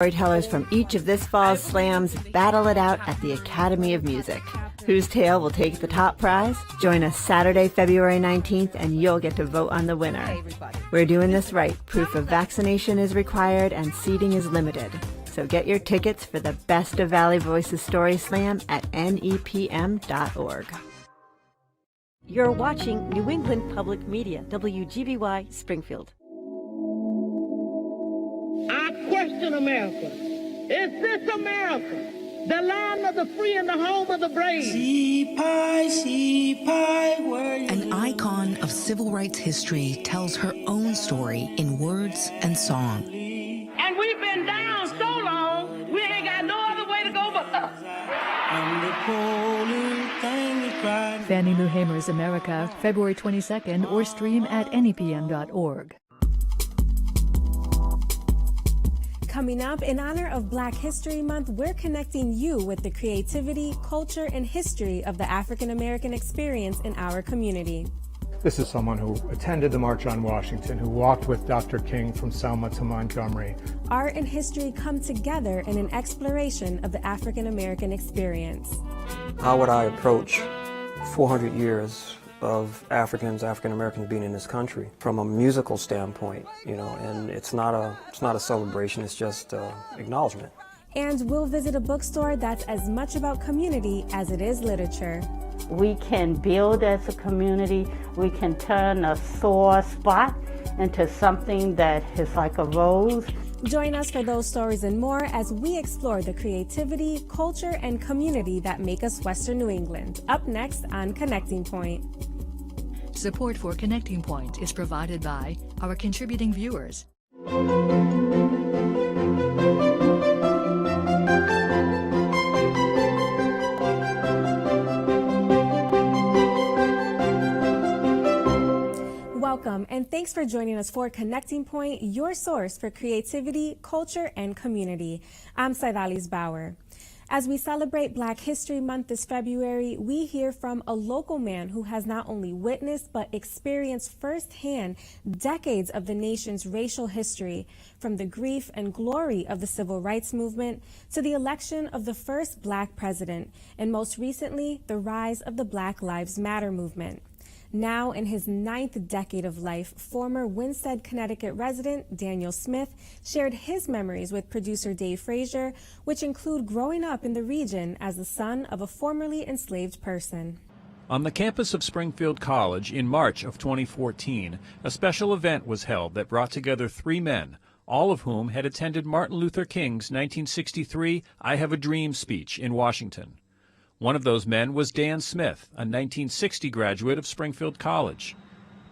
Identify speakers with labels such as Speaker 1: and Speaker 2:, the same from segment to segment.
Speaker 1: Storytellers from each of this fall's slams battle it out at the Academy of Music. Whose tale will take the top prize? Join us Saturday, February 19th, and you'll get to vote on the winner. We're doing this right. Proof of vaccination is required and seating is limited. So get your tickets for the Best of Valley Voices Story Slam at nepm.org.
Speaker 2: You're watching New England Public Media, WGBY Springfield.
Speaker 3: I question America. Is this America, the land of the free and the home of the brave?
Speaker 4: An icon of civil rights history tells her own story in words and song.
Speaker 3: And we've been down so long, we ain't got no other way to go but up.
Speaker 5: Fannie Lou Hamer's America, February 22nd, or stream at nepm.org.
Speaker 6: Coming up, in honor of Black History Month, we're connecting you with the creativity, culture, and history of the African American experience in our community.
Speaker 7: This is someone who attended the March on Washington, who walked with Dr. King from Selma to Montgomery.
Speaker 6: Art and history come together in an exploration of the African American experience.
Speaker 8: How would I approach 400 years of African Americans being in this country from a musical standpoint, and it's not a celebration, it's just acknowledgement.
Speaker 6: And we'll visit a bookstore that's as much about community as it is literature.
Speaker 9: We can build as a community. We can turn a sore spot into something that is like a rose.
Speaker 6: Join us for those stories and more as we explore the creativity, culture, and community that make us Western New England. Up next on Connecting Point.
Speaker 5: Support for Connecting Point is provided by our contributing viewers.
Speaker 6: Welcome, and thanks for joining us for Connecting Point, your source for creativity, culture, and community. I'm Saidalis Bauer. As we celebrate Black History Month this February, we hear from a local man who has not only witnessed but experienced firsthand decades of the nation's racial history, from the grief and glory of the Civil Rights Movement to the election of the first Black president, and most recently, the rise of the Black Lives Matter movement. Now in his 9th decade of life, former Winsted, Connecticut resident Daniel Smith shared his memories with producer Dave Frazier, which include growing up in the region as the son of a formerly enslaved person.
Speaker 10: On the campus of Springfield College in March of 2014, a special event was held that brought together 3 men, all of whom had attended Martin Luther King's 1963 I Have a Dream speech in Washington. One of those men was Dan Smith, a 1960 graduate of Springfield College.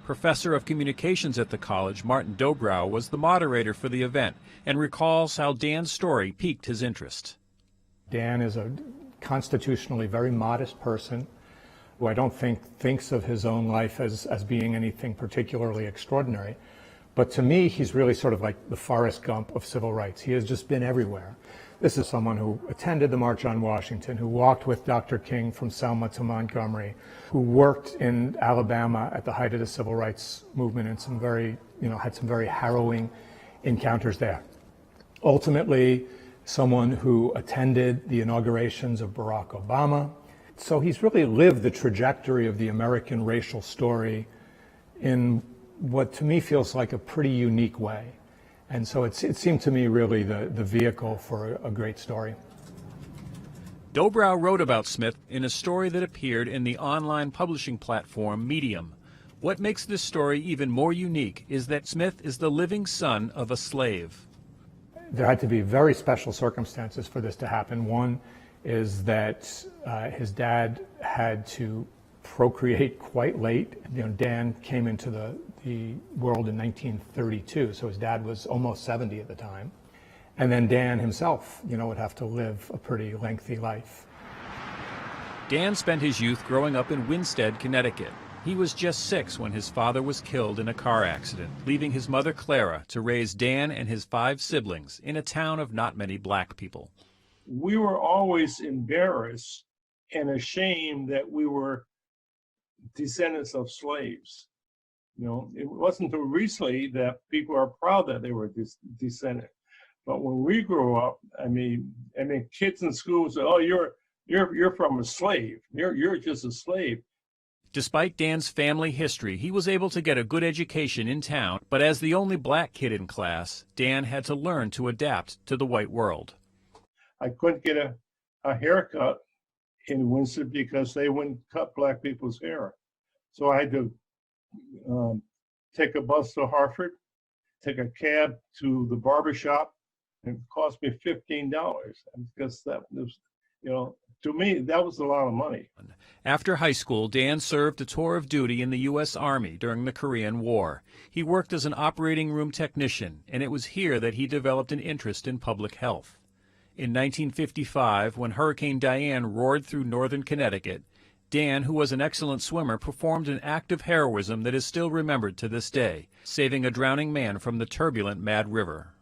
Speaker 10: Professor of Communications at the college, Martin Dobrow, was the moderator for the event and recalls how Dan's story piqued his interest.
Speaker 7: Dan is a constitutionally very modest person who I don't think thinks of his own life as being anything particularly extraordinary. But to me, he's really sort of like the Forrest Gump of civil rights. He has just been everywhere. This is someone who attended the March on Washington, who walked with Dr. King from Selma to Montgomery, who worked in Alabama at the height of the civil rights movement and had some very harrowing encounters there. Ultimately, someone who attended the inaugurations of Barack Obama. So he's really lived the trajectory of the American racial story in what to me feels like a pretty unique way. And so it seemed to me really the vehicle for a great story.
Speaker 10: Dobrow wrote about Smith in a story that appeared in the online publishing platform Medium. What makes this story even more unique is that Smith is the living son of a slave.
Speaker 7: There had to be very special circumstances for this to happen. One is that his dad had to procreate quite late. Dan came into the world in 1932, so his dad was almost 70 at the time. And then Dan himself, would have to live a pretty lengthy life.
Speaker 10: Dan spent his youth growing up in Winsted, Connecticut. He was just 6 when his father was killed in a car accident, leaving his mother Clara to raise Dan and his 5 siblings in a town of not many black people.
Speaker 11: We were always embarrassed and ashamed that we were descendants of slaves. It wasn't until recently that people are proud that they were descendant. But when we grew up, I mean, kids in school say, "Oh, you're from a slave. You're just a slave."
Speaker 10: Despite Dan's family history, he was able to get a good education in town, but as the only black kid in class, Dan had to learn to adapt to the white world.
Speaker 11: I couldn't get a haircut in Windsor because they wouldn't cut black people's hair. So I had to take a bus to Hartford, take a cab to the barber shop, and it cost me $15. Because that was, to me, that was a lot of money.
Speaker 10: After high school, Dan served a tour of duty in the U.S. Army during the Korean War. He worked as an operating room technician, and it was here that he developed an interest in public health. In 1955, when Hurricane Diane roared through northern Connecticut, Dan, who was an excellent swimmer, performed an act of heroism that is still remembered to this day, saving a drowning man from the turbulent Mad River.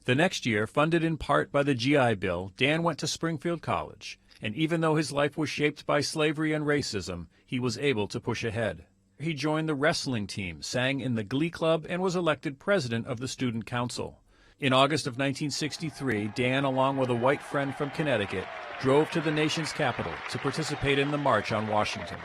Speaker 10: The next year, funded in part by the GI Bill, Dan went to Springfield College, and even though his life was shaped by slavery and racism, he was able to push ahead. He joined the wrestling team, sang in the Glee Club, and was elected president of the Student Council. In August of 1963, Dan, along with a white friend from Connecticut, drove to the nation's capital to participate in the March on Washington.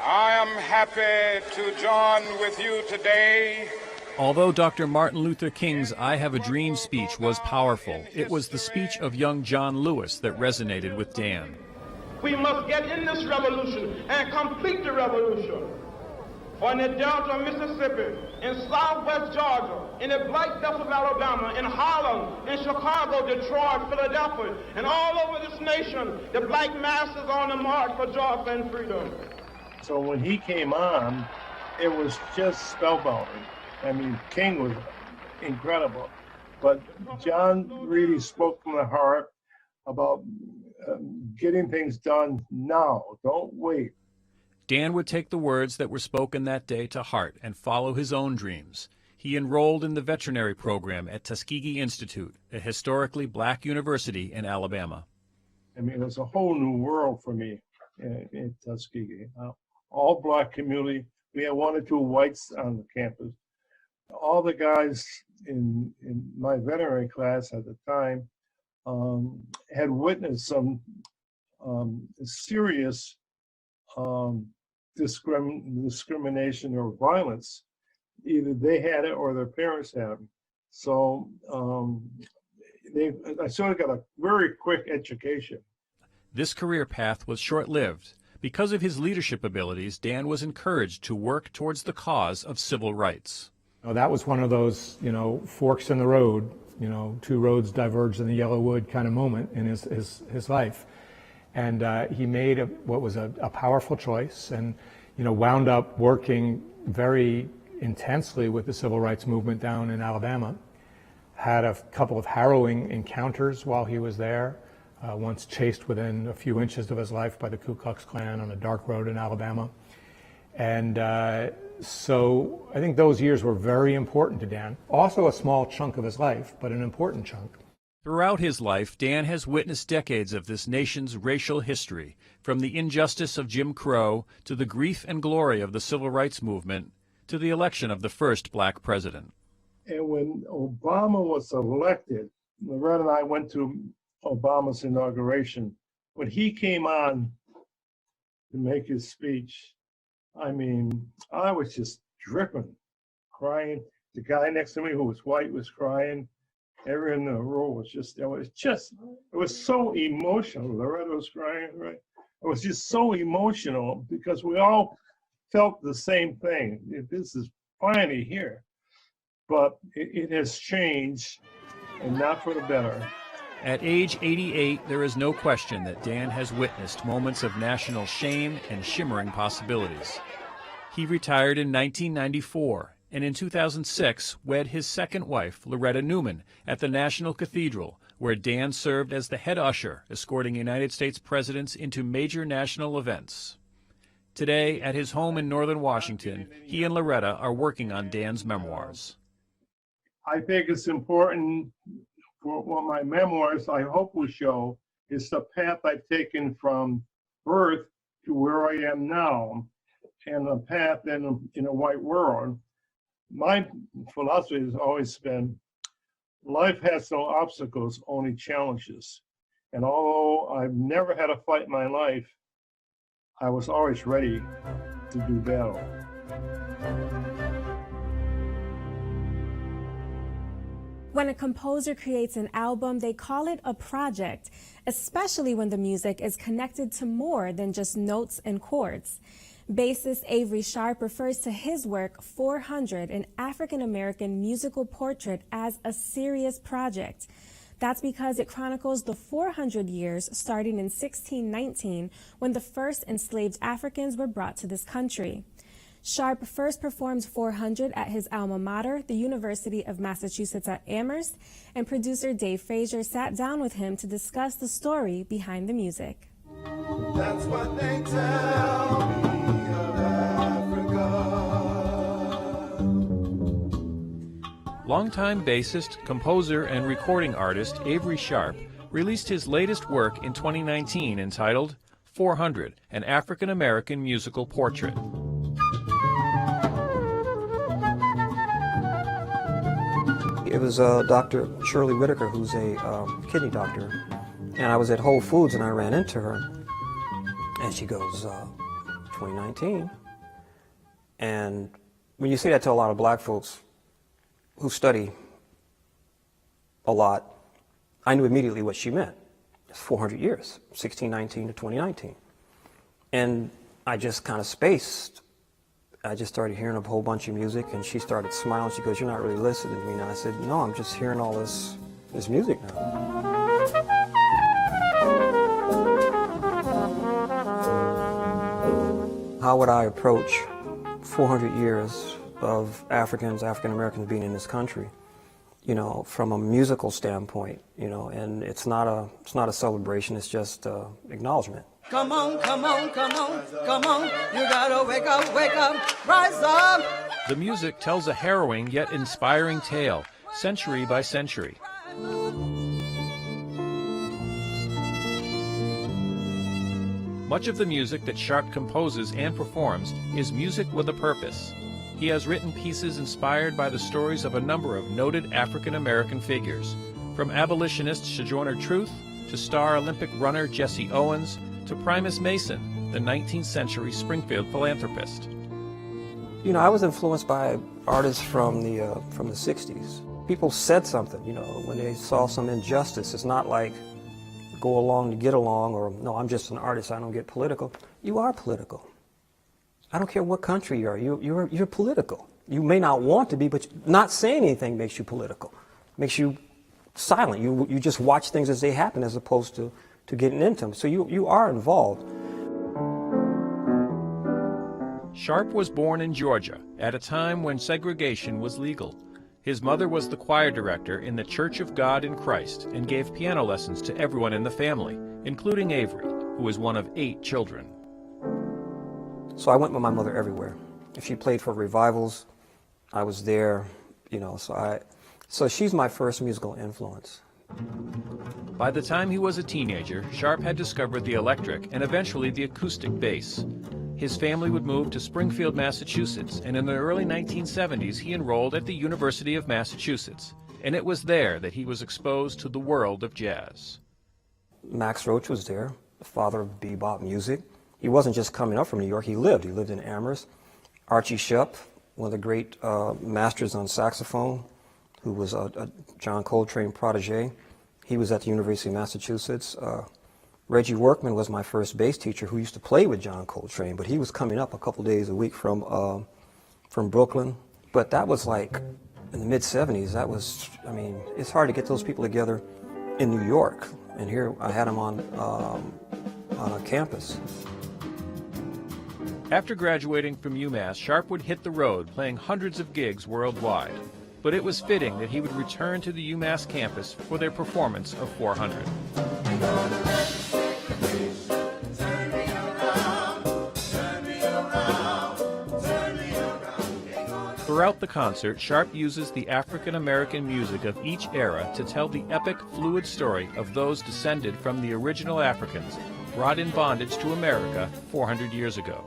Speaker 12: I am happy to join with you today.
Speaker 10: Although Dr. Martin Luther King's I Have a Dream speech was powerful, it was the speech of young John Lewis that resonated with Dan.
Speaker 3: We must get in this revolution and complete the revolution. On the Delta of Mississippi, in southwest Georgia, in the Black Belt of Alabama, in Harlem, in Chicago, Detroit, Philadelphia, and all over this nation, the black masses on the march for joy and freedom.
Speaker 11: So when he came on, it was just spellbound. I mean, King was incredible, but John really spoke from the heart about getting things done now. Don't wait.
Speaker 10: Dan would take the words that were spoken that day to heart and follow his own dreams. He enrolled in the veterinary program at Tuskegee Institute, a historically black university in Alabama.
Speaker 11: I mean, it was a whole new world for me in Tuskegee. All black community. We had one or two whites on the campus. All the guys in my veterinary class at the time had witnessed some serious discrimination or violence. Either they had it or their parents had it. So I sort of got a very quick education.
Speaker 10: This career path was short-lived. Because of his leadership abilities, Dan was encouraged to work towards the cause of civil rights.
Speaker 7: That was one of those, forks in the road, two roads diverged in the yellow wood kind of moment in his life. And he made what was a powerful choice and, wound up working very intensely with the civil rights movement down in Alabama. Had a couple of harrowing encounters while he was there, once chased within a few inches of his life by the Ku Klux Klan on a dark road in Alabama. And so I think those years were very important to Dan. Also a small chunk of his life, but an important chunk.
Speaker 10: Throughout his life, Dan has witnessed decades of this nation's racial history, from the injustice of Jim Crow to the grief and glory of the civil rights movement to the election of the first black president.
Speaker 11: And when Obama was elected, Loretta and I went to Obama's inauguration. When he came on to make his speech, I mean, I was just dripping, crying. The guy next to me who was white was crying. Everyone in the row was just, it was so emotional. Loretta was crying, right? It was just so emotional because we all felt the same thing. This is finally here. But it has changed, and not for the better.
Speaker 10: At age 88, there is no question that Dan has witnessed moments of national shame and shimmering possibilities. He retired in 1994, and in 2006 wed his second wife, Loretta Newman, at the National Cathedral, where Dan served as the head usher, escorting United States presidents into major national events. Today, at his home in northern Washington, he and Loretta are working on Dan's memoirs.
Speaker 11: I think it's important for what my memoirs, I hope, will show is the path I've taken from birth to where I am now, and the path in a white world. My philosophy has always been Life has no obstacles, only challenges. And although I've never had a fight in my life, I was always ready to do battle.
Speaker 6: When a composer creates an album, they call it a project, especially when the music is connected to more than just notes and chords. Bassist Avery Sharp refers to his work, 400, an African-American musical portrait, as a serious project. That's because it chronicles the 400 years starting in 1619, when the first enslaved Africans were brought to this country. Sharp first performed 400 at his alma mater, the University of Massachusetts at Amherst, and producer Dave Frazier sat down with him to discuss the story behind the music.
Speaker 13: That's what they tell me of Africa.
Speaker 10: Longtime bassist, composer, and recording artist Avery Sharp released his latest work in 2019 entitled 400, an African-American musical portrait.
Speaker 8: It was Dr. Shirley Whitaker, who's a kidney doctor, and I was at Whole Foods and I ran into her, and she goes, 2019. And when you say that to a lot of black folks who study a lot, I knew immediately what she meant. It's 400 years, 1619 to 2019. And I just kind of spaced. I just started hearing a whole bunch of music, and she started smiling. She goes, "You're not really listening to me." And I said, "No, I'm just hearing all this music now." How would I approach 400 years of African Americans being in this country, you know, from a musical standpoint, you know, and it's not a celebration, it's just acknowledgement.
Speaker 13: Come on, come on, come on, come on. You gotta wake up, rise up.
Speaker 10: The music tells a harrowing yet inspiring tale, century by century. Much of the music that Sharp composes and performs is music with a purpose. He has written pieces inspired by the stories of a number of noted African-American figures, from abolitionist Sojourner Truth to star Olympic runner Jesse Owens to Primus Mason, the 19th century Springfield philanthropist.
Speaker 8: You know, I was influenced by artists from the 60s. People said something, you know, when they saw some injustice. It's not like go along to get along, or no, I'm just an artist, I don't get political. You are political. I don't care what country you are, you're political. You may not want to be, but not saying anything makes you political. Makes you silent. You just watch things as they happen as opposed to getting into them. So you are involved.
Speaker 10: Sharp was born in Georgia at a time when segregation was legal. His mother was the choir director in the Church of God in Christ and gave piano lessons to everyone in the family, including Avery, who was one of 8 children.
Speaker 8: So I went with my mother everywhere. If she played for revivals, I was there, you know, so she's my first musical influence.
Speaker 10: By the time he was a teenager, Sharp had discovered the electric and eventually the acoustic bass. His family would move to Springfield, Massachusetts, and in the early 1970s he enrolled at the University of Massachusetts, and it was there that he was exposed to the world of jazz.
Speaker 8: Max Roach was there, the father of bebop music. He wasn't just coming up from New York, he lived in Amherst. Archie Shepp, one of the great masters on saxophone, who was a John Coltrane protege. He was at the University of Massachusetts. Reggie Workman was my first bass teacher, who used to play with John Coltrane, but he was coming up a couple days a week from Brooklyn. But that was like in the mid-70s. That was, I mean, it's hard to get those people together in New York. And here I had them on a campus.
Speaker 10: After graduating from UMass, Sharp would hit the road, playing hundreds of gigs worldwide. But it was fitting that he would return to the UMass campus for their performance of 400. Throughout the concert, Sharp uses the African-American music of each era to tell the epic, fluid story of those descended from the original Africans, brought in bondage to America 400 years ago.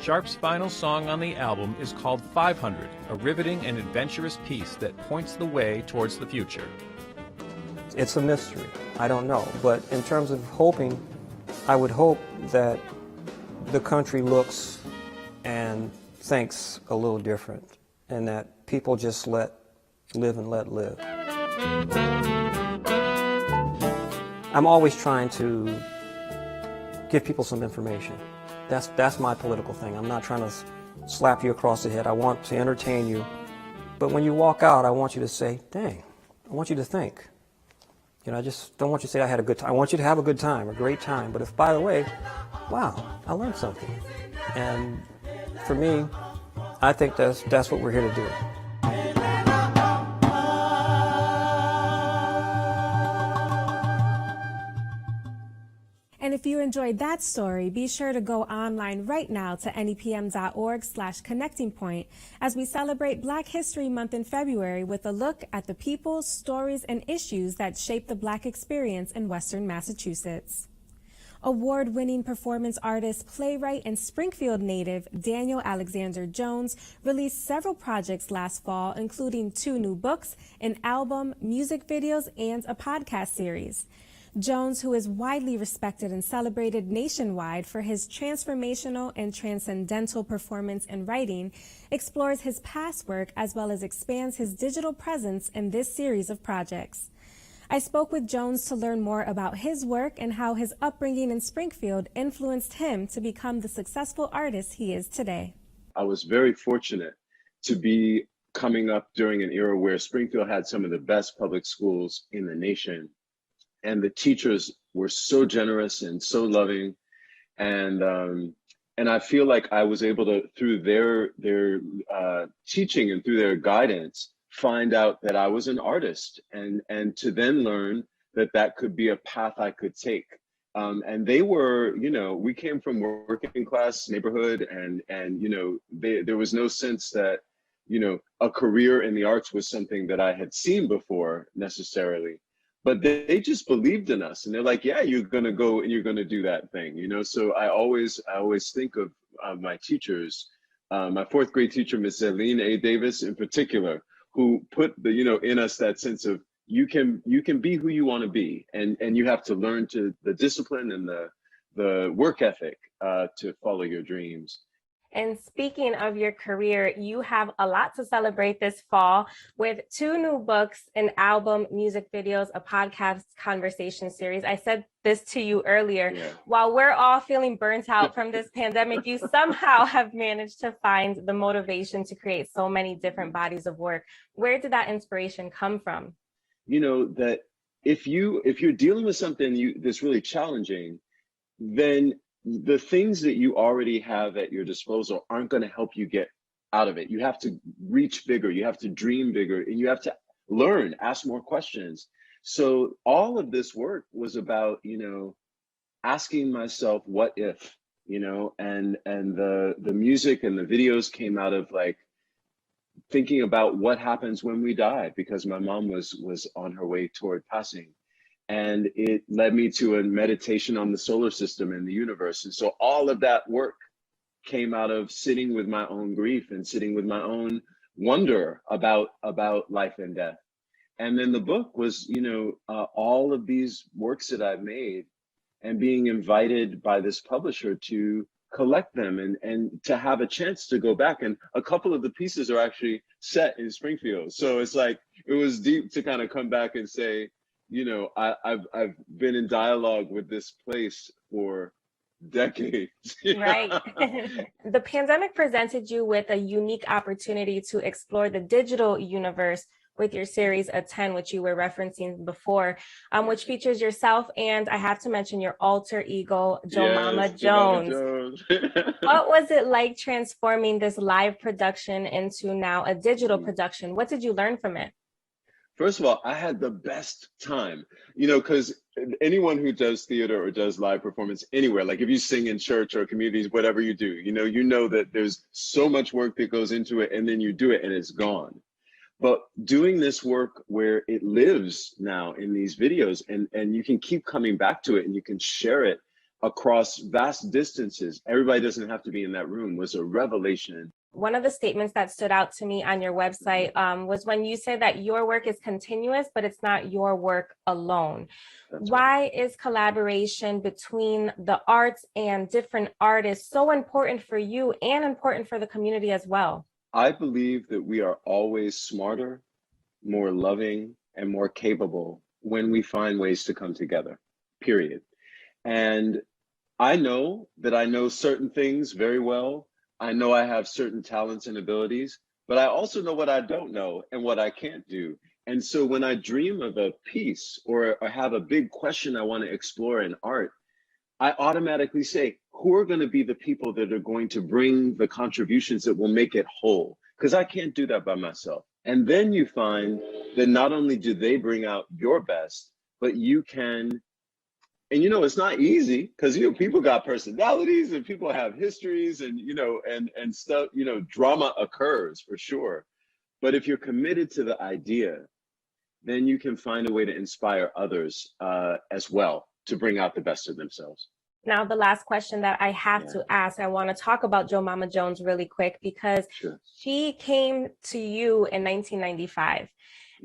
Speaker 10: Sharp's final song on the album is called 500, a riveting and adventurous piece that points the way towards the future.
Speaker 8: It's a mystery. I don't know. But in terms of hoping, I would hope that the country looks and thinks a little different, and that people just live and let live. I'm always trying to give people some information. That's my political thing. I'm not trying to slap you across the head. I want to entertain you. But when you walk out, I want you to say, dang, I want you to think. You know, I just don't want you to say I had a good time. I want you to have a good time, a great time. But if, by the way, wow, I learned something. And for me, I think that's what we're here to do.
Speaker 6: And if you enjoyed that story, be sure to go online right now to nepm.org/connecting point as we celebrate Black History Month in February with a look at the people, stories, and issues that shape the Black experience in Western Massachusetts. Award-winning performance artist, playwright, and Springfield native Daniel Alexander Jones released several projects last fall, including 2 new books, an album, music videos, and a podcast series. Jones, who is widely respected and celebrated nationwide for his transformational and transcendental performance and writing, explores his past work as well as expands his digital presence in this series of projects. I spoke with Jones to learn more about his work and how his upbringing in Springfield influenced him to become the successful artist he is today.
Speaker 14: I was very fortunate to be coming up during an era where Springfield had some of the best public schools in the nation. And the teachers were so generous and so loving, and I feel like I was able to, through their teaching and through their guidance, find out that I was an artist, and to then learn that could be a path I could take. And they were, you know, we came from working class neighborhood, and you know, there was no sense that, you know, a career in the arts was something that I had seen before necessarily. But they just believed in us, and they're like, yeah, you're gonna go and you're gonna do that thing, you know. So I always think of my teachers, my 4th grade teacher, Miss Eileen A. Davis in particular, who put the, you know, in us that sense of you can be who you want to be, and you have to learn to the discipline and the work ethic to follow your dreams.
Speaker 15: And speaking of your career, you have a lot to celebrate this fall with 2 new books, an album, music videos, a podcast conversation series. I said this to you earlier. Yeah. While we're all feeling burnt out from this pandemic, you somehow have managed to find the motivation to create so many different bodies of work. Where did that inspiration come from?
Speaker 14: You know, that if you're dealing with something that's really challenging, then the things that you already have at your disposal aren't going to help you get out of it. You have to reach bigger, you have to dream bigger, and you have to learn, ask more questions. So all of this work was about, you know, asking myself, what if, you know, and the music and the videos came out of like thinking about what happens when we die, because my mom was on her way toward passing. And it led me to a meditation on the solar system and the universe. And so all of that work came out of sitting with my own grief and sitting with my own wonder about life and death. And then the book was, you know, all of these works that I've made and being invited by this publisher to collect them and to have a chance to go back. And a couple of the pieces are actually set in Springfield. So it's like, it was deep to kind of come back and say, you know, I've been in dialogue with this place for decades.
Speaker 15: Right. The pandemic presented you with a unique opportunity to explore the digital universe with your series Attend, which you were referencing before, which features yourself and, I have to mention, your alter ego, Jemima Jones. What was it like transforming this live production into now a digital production? What did you learn from it?
Speaker 14: First of all, I had the best time, you know, because anyone who does theater or does live performance anywhere, like if you sing in church or communities, whatever you do, you know that there's so much work that goes into it, and then you do it and it's gone. But doing this work where it lives now in these videos, and you can keep coming back to it and you can share it, across vast distances, everybody doesn't have to be in that room, was a revelation.
Speaker 15: One of the statements that stood out to me on your website was when you said that your work is continuous, but it's not your work alone. Why is collaboration between the arts and different artists so important for you and important for the community as well?
Speaker 14: I believe that we are always smarter, more loving, and more capable when we find ways to come together, period. And I know that I know certain things very well. I know I have certain talents and abilities, but I also know what I don't know and what I can't do. And so when I dream of a piece or have a big question I want to explore in art, I automatically say, who are going to be the people that are going to bring the contributions that will make it whole? Because I can't do that by myself. And then you find that not only do they bring out your best, but you can, and it's not easy because people got personalities and people have histories and and stuff, drama occurs for sure. But if you're committed to the idea, then you can find a way to inspire others as well to bring out the best of themselves.
Speaker 15: Now, the last question that I have to ask, I want to talk about Jo Mama Jones really quick because she came to you in 1995.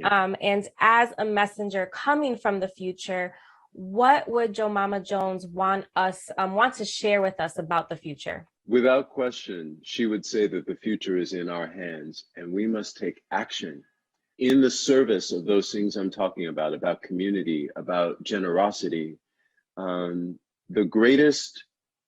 Speaker 15: And as a messenger coming from the future, what would Jo Mama Jones want to share with us about the future?
Speaker 14: Without question, she would say that the future is in our hands and we must take action in the service of those things I'm talking about community, about generosity. The greatest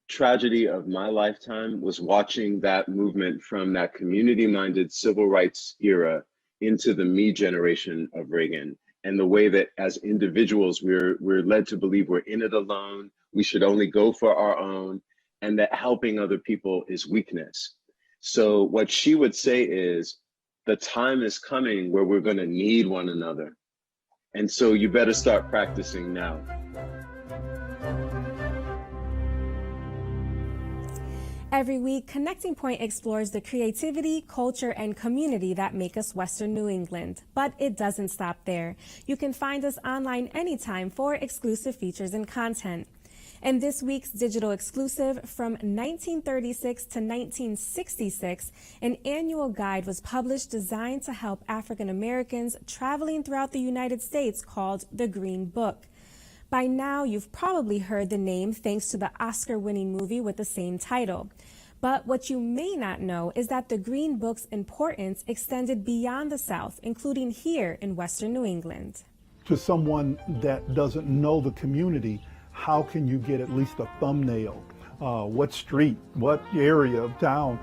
Speaker 14: tragedy of my lifetime was watching that movement from that community-minded civil rights era into the me generation of Reagan, and the way that as individuals we're led to believe we're in it alone, we should only go for our own, and that helping other people is weakness. So what she would say is, the time is coming where we're going to need one another, and so you better start practicing now.
Speaker 6: Every week, Connecting Point explores the creativity, culture, and community that make us Western New England. But it doesn't stop there. You can find us online anytime for exclusive features and content. In this week's digital exclusive, from 1936 to 1966, an annual guide was published designed to help African Americans traveling throughout the United States called The Green Book. By now, you've probably heard the name thanks to the Oscar-winning movie with the same title. But what you may not know is that the Green Book's importance extended beyond the South, including here in Western New England.
Speaker 16: To someone that doesn't know the community, how can you get at least a thumbnail? What street, what area of town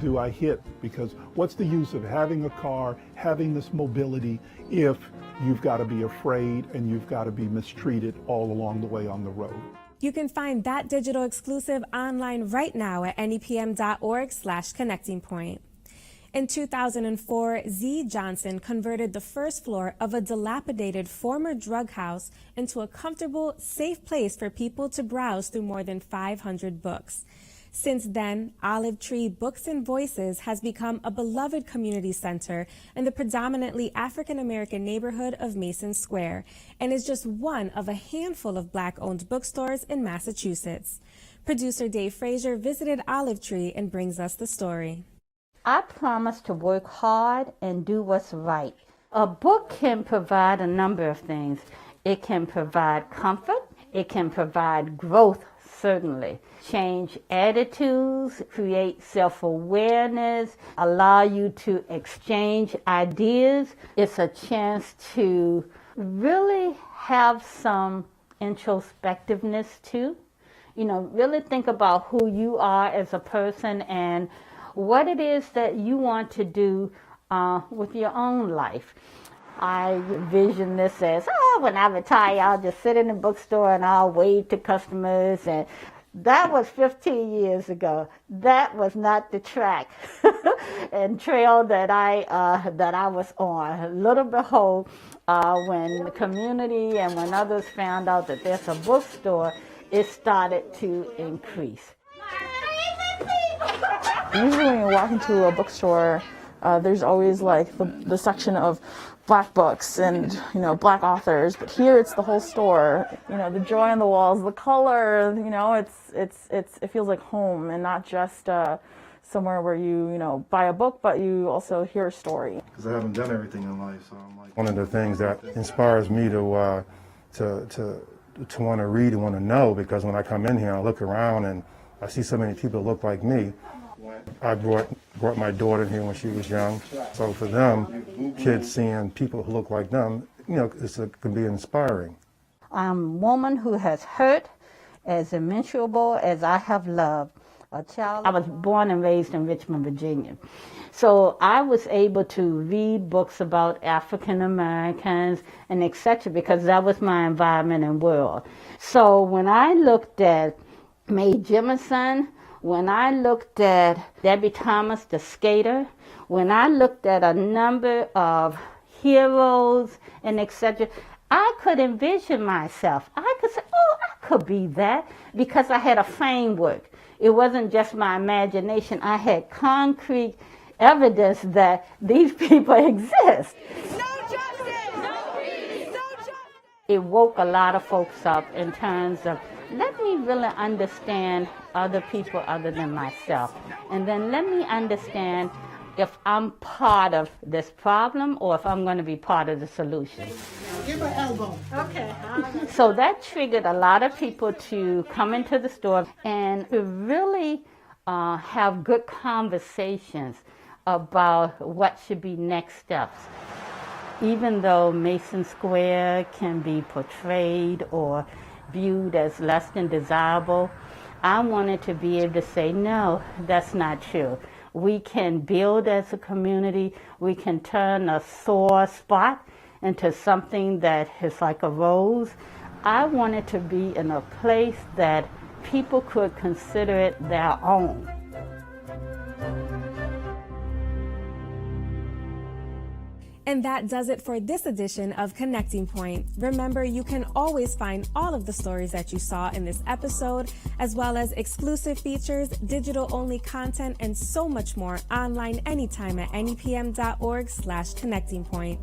Speaker 16: do I hit? Because what's the use of having a car, having this mobility, if you've got to be afraid and you've got to be mistreated all along the way on the road?
Speaker 6: You can find that digital exclusive online right now at nepm.org/connectingpoint. In 2004, Z. Johnson converted the first floor of a dilapidated former drug house into a comfortable, safe place for people to browse through more than 500 books. Since then, Olive Tree Books and Voices has become a beloved community center in the predominantly African-American neighborhood of Mason Square and is just one of a handful of Black-owned bookstores in Massachusetts. Producer Dave Frazier visited Olive Tree and brings us the story.
Speaker 9: I promise to work hard and do what's right. A book can provide a number of things. It can provide comfort. It can provide growth, certainly. Change attitudes, create self-awareness, allow you to exchange ideas. It's a chance to really have some introspectiveness too. Really think about who you are as a person and what it is that you want to do with your own life. I envision this as, when I retire, I'll just sit in the bookstore and I'll wave to customers. And that was 15 years ago. That was not the track and trail that I was on. Little behold, when the community and when others found out that there's a bookstore, it started to increase.
Speaker 17: Usually when you walk into a bookstore, there's always like the section of Black books and, you know, Black authors, but here it's the whole store. You know, the joy on the walls, the color, you know, it feels like home and not just somewhere where you know, buy a book, but you also hear a story.
Speaker 18: Because I haven't done everything in life, so I'm like, one of the things that inspires me to want to read and want to know, because when I come in here, I look around and I see so many people that look like me. I brought my daughter here when she was young, so for them, kids seeing people who look like them, you know, it can be inspiring.
Speaker 9: I'm a woman who has hurt as immeasurable as I have loved. A child. I was born and raised in Richmond, Virginia. So I was able to read books about African Americans and etc. because that was my environment and world. So when I looked at Mae Jemison, when I looked at Debbie Thomas, the skater, when I looked at a number of heroes and etc., I could envision myself. I could say, oh, I could be that, because I had a framework. It wasn't just my imagination. I had concrete evidence that these people exist. No justice! No peace! No justice! It woke a lot of folks up in terms of, let me really understand other people other than myself. And then let me understand if I'm part of this problem or if I'm going to be part of the solution.
Speaker 13: Give her elbow. Okay.
Speaker 9: So that triggered a lot of people to come into the store and to really have good conversations about what should be next steps. Even though Mason Square can be portrayed or viewed as less than desirable, I wanted to be able to say, no, that's not true. We can build as a community. We can turn a sore spot into something that is like a rose. I wanted to be in a place that people could consider it their own.
Speaker 6: And that does it for this edition of Connecting Point. Remember, you can always find all of the stories that you saw in this episode, as well as exclusive features, digital-only content, and so much more online anytime at nepm.org/connectingpoint.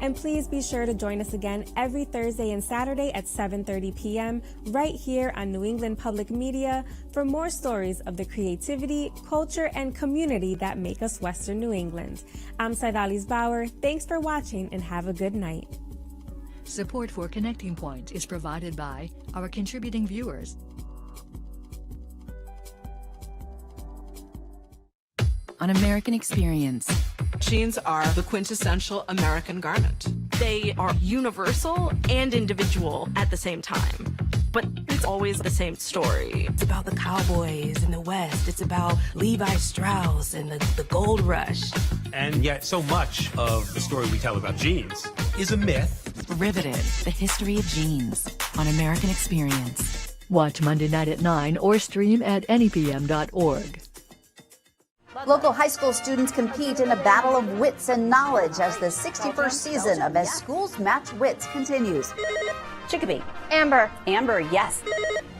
Speaker 6: And please be sure to join us again every Thursday and Saturday at 7:30 p.m. right here on New England Public Media for more stories of the creativity, culture, and community that make us Western New England. I'm Saidalis Bauer. Thanks for watching and have a good night.
Speaker 5: Support for Connecting Point is provided by our contributing viewers.
Speaker 19: An American Experience.
Speaker 20: Jeans are the quintessential American garment. They are universal and individual at the same time. But it's always the same story. It's about the cowboys in the West. It's about Levi Strauss and the gold rush.
Speaker 21: And yet so much of the story we tell about jeans is a myth.
Speaker 19: Riveted, the history of jeans on American Experience.
Speaker 5: Watch Monday night at 9 or stream at nepm.org.
Speaker 22: Local high school students compete in a battle of wits and knowledge as the 61st season of As Schools Match Wits continues. Chicopee.
Speaker 23: Amber.
Speaker 22: Amber, yes.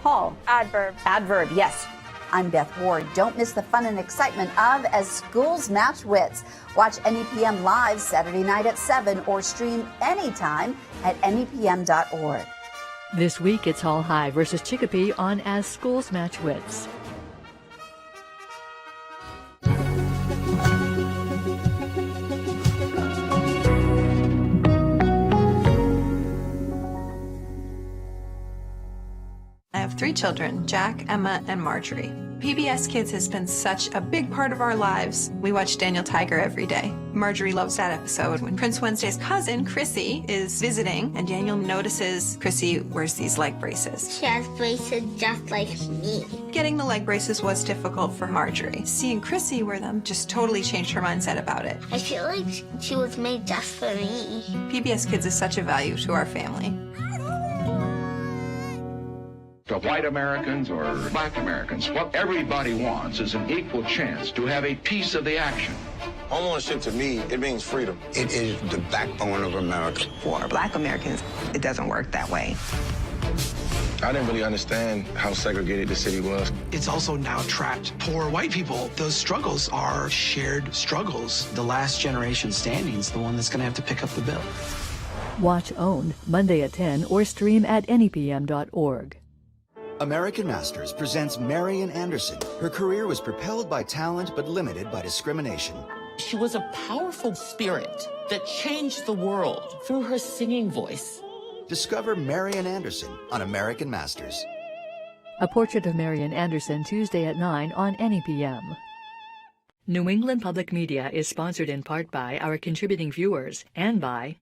Speaker 22: Paul.
Speaker 23: Adverb.
Speaker 22: Adverb, yes. I'm Beth Ward. Don't miss the fun and excitement of As Schools Match Wits. Watch NEPM live Saturday night at 7 or stream anytime at nepm.org.
Speaker 5: This week it's Hall High versus Chicopee on As Schools Match Wits.
Speaker 24: I have 3 children, Jack, Emma, and Marjorie. PBS Kids has been such a big part of our lives. We watch Daniel Tiger every day. Marjorie loves that episode when Prince Wednesday's cousin, Chrissy, is visiting, and Daniel notices Chrissy wears these leg braces.
Speaker 25: She has braces just like me.
Speaker 24: Getting the leg braces was difficult for Marjorie. Seeing Chrissy wear them just totally changed her mindset about it.
Speaker 25: I feel like she was made just for me.
Speaker 24: PBS Kids is such a value to our family.
Speaker 26: To white Americans or black Americans, what everybody wants is an equal chance to have a piece of the action.
Speaker 27: Homeownership to me, it means freedom. It is the backbone of America.
Speaker 28: For black Americans, it doesn't work that way.
Speaker 27: I didn't really understand how segregated the city was.
Speaker 1: It's also now trapped poor white people. Those struggles are shared struggles. The last generation standing is the one that's going to have to pick up the bill.
Speaker 5: Watch OWN Monday at 10 or stream at anypm.org.
Speaker 2: American Masters presents Marian Anderson. Her career was propelled by talent but limited by discrimination.
Speaker 3: She was a powerful spirit that changed the world through her singing voice.
Speaker 2: Discover Marian Anderson on American Masters.
Speaker 5: A Portrait of Marian Anderson, Tuesday at 9 on NEPM. New England Public Media is sponsored in part by our contributing viewers and by...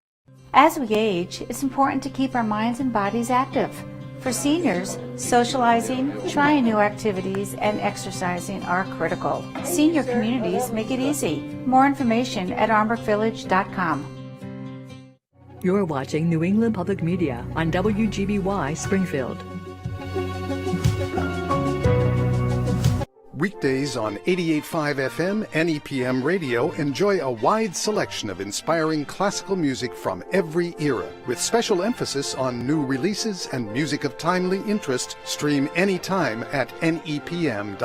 Speaker 4: As we age, it's important to keep our minds and bodies active. For seniors, socializing, trying new activities, and exercising are critical. Senior communities make it easy. More information at armbrookvillage.com.
Speaker 5: You're watching New England Public Media on WGBY Springfield.
Speaker 7: Weekdays on 88.5 FM NEPM radio, enjoy a wide selection of inspiring classical music from every era. With special emphasis on new releases and music of timely interest, stream anytime at nepm.org.